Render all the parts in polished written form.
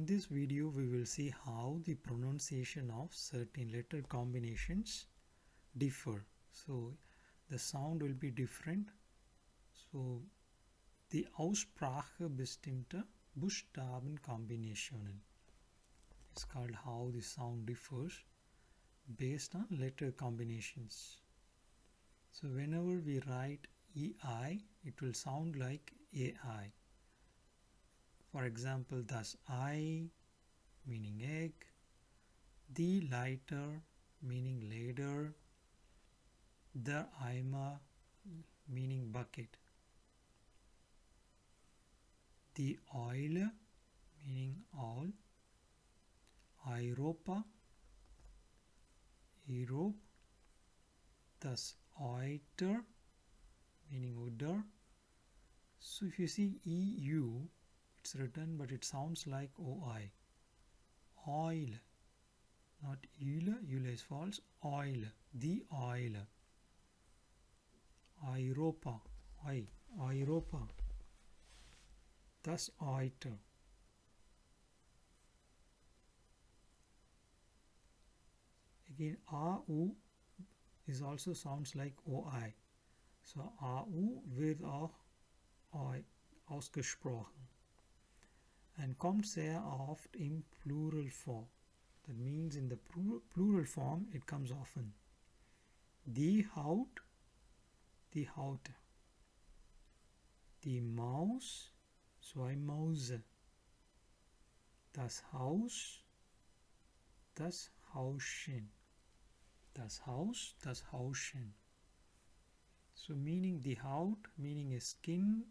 In this video we will see how the pronunciation of certain letter combinations differ. So the sound will be different. So die Aussprache bestimmter Buchstabenkombinationen. It's called how the sound differs based on letter combinations. So whenever we write EI, it will sound like AI. For example, das Ei meaning egg, die Leiter meaning ladder, der Eimer meaning bucket, die Eule meaning owl, Europa, Europe, das Euter meaning udder. So if you see EU, it's written but it sounds like OI. Oil, not Eule, Eule is false, oil, the oil. Europa, Europa, das Euter. Again, AU is also sounds like OI. So AU wird auch OI ausgesprochen and kommt sehr oft im Plural Form. That means in the plural form it comes often. Die Haut, die Haut. Die Maus, zwei Mäuse. Das Haus, das Hauschen. Das Haus, das Hauschen. So meaning the Haut, meaning is skin.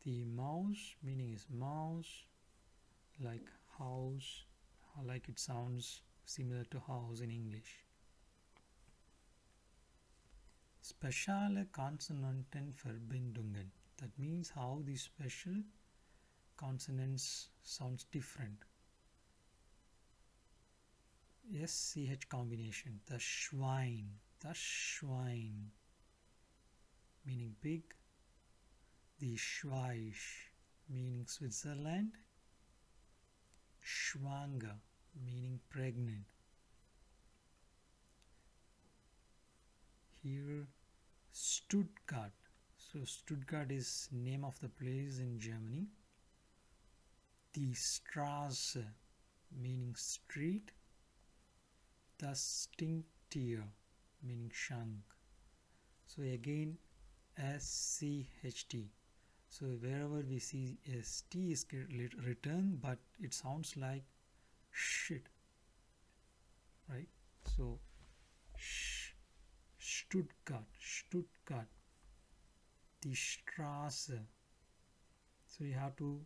The Maus, meaning is mouse. Like house, like it sounds similar to house in English. Speciale Konsonantenverbindungen. That means how the special consonants sounds different. SCH combination. Das Schwein, meaning pig. Die Schweiz, meaning Switzerland. Schwanger, meaning pregnant. Here Stuttgart. So Stuttgart is name of the place in Germany. Die Straße, meaning street. Das Stinktier, meaning shank. So again SCHT. So wherever we see ST is written, but it sounds like shit, right? So Stuttgart, die Straße. So you have to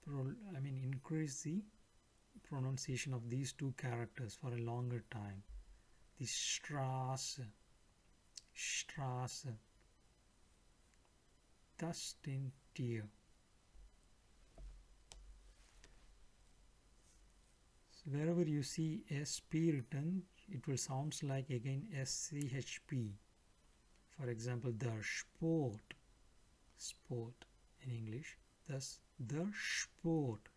increase the pronunciation of these two characters for a longer time. Die Straße, das Stinktier. So wherever you see SP written, it will sound like again SCHP. For example, der Sport in English. Thus, der Sport.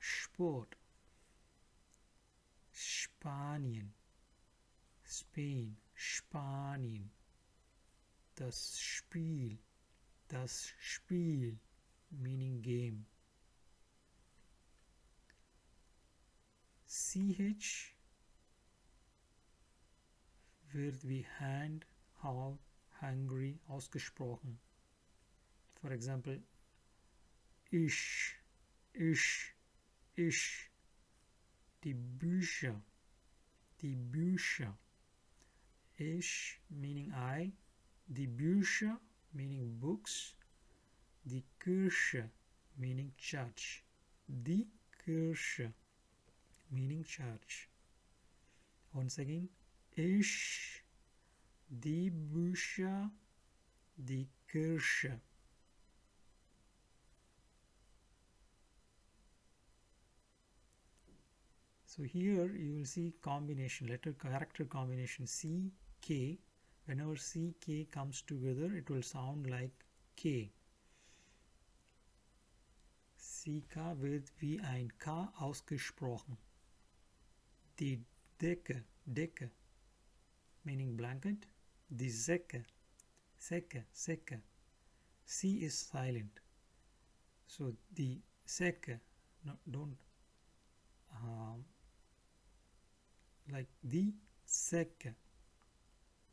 Spanien, Spain, Spanien. Das Spiel, meaning game. CH wird wie hand, how, hungry ausgesprochen. For example, ich. Die Bücher. Ich meaning I. Die Bücher meaning books. Die Kirche meaning church. Die Kirche meaning church. Once again, ich, die Bücher, die Kirche. So here you will see combination, letter character combination C, K. Whenever C, K comes together, it will sound like K. Sika wird wie ein K ausgesprochen. Die Decke, Decke, meaning blanket. Die Säcke, Säcke, Säcke. C is silent. So the Säcke, no, don't like the Säcke,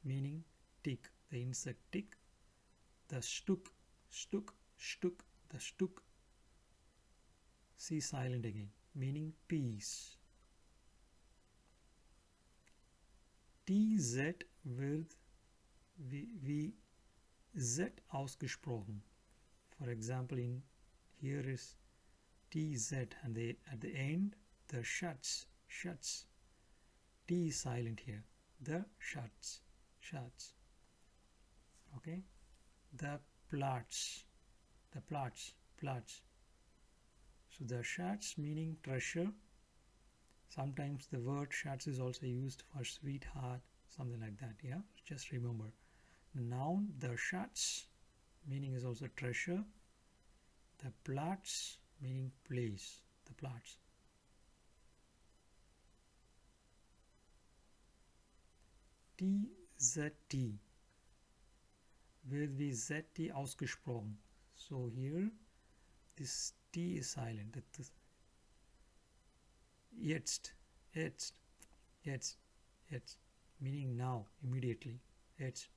meaning tick, the insect tick. The Stück, Stück, Stück, the Stück. C silent again, meaning peace. TZ wird wie Z ausgesprochen. For example, in here is TZ and at the end the shuts. T is silent here. The shuts. Okay. The Platz. So the Schatz meaning treasure. Sometimes the word Schatz is also used for sweetheart, something like that. Yeah, just remember. Noun, the Schatz meaning is also treasure. The Platz meaning place. The Platz. TZT wird wie ZT ausgesprochen. So here this T is silent. Jetzt, meaning now, immediately. Jetzt.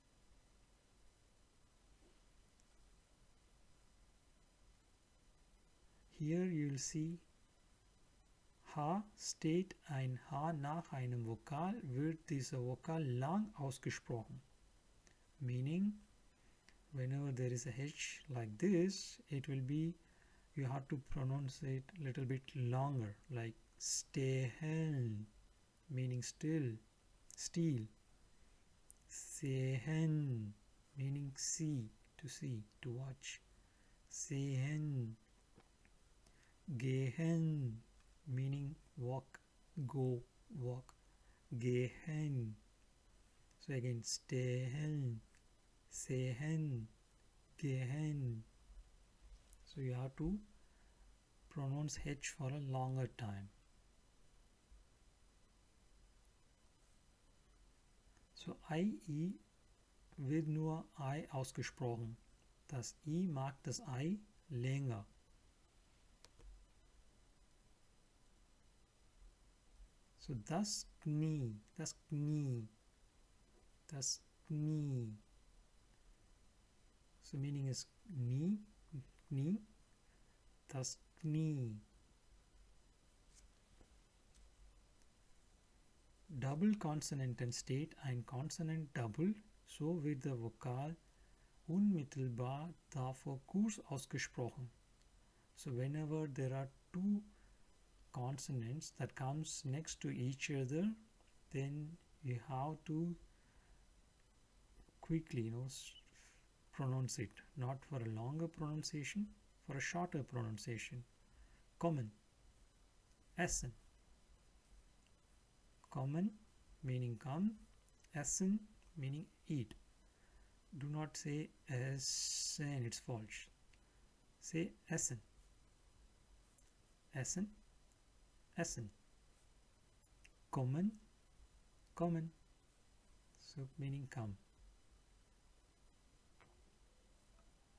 Here you will see H steht ein H nach einem Vokal, wird dieser Vokal lang ausgesprochen. Meaning, whenever there is a H like this, it will be, you have to pronounce it a little bit longer, like stehen, meaning still, steel. Sehen, meaning see, to watch. Sehen. Gehen, meaning walk, go, walk. Gehen. So again, stehen, sehen, gehen. So you have to pronounce H for a longer time. So I wird nur I ausgesprochen. Das I macht das I länger. So das Knie. So meaning is knee, das Knie. Double Konsonanten steht ein Konsonant double, so wird der Vokal unmittelbar davor kurz ausgesprochen. So whenever there are two consonants that comes next to each other, then you have to quickly pronounce it, not for a longer pronunciation, for a shorter pronunciation. Kommen, essen. Kommen meaning come, essen meaning eat. Do not say essen, it's false. Say essen. Essen, essen. Kommen, so meaning come.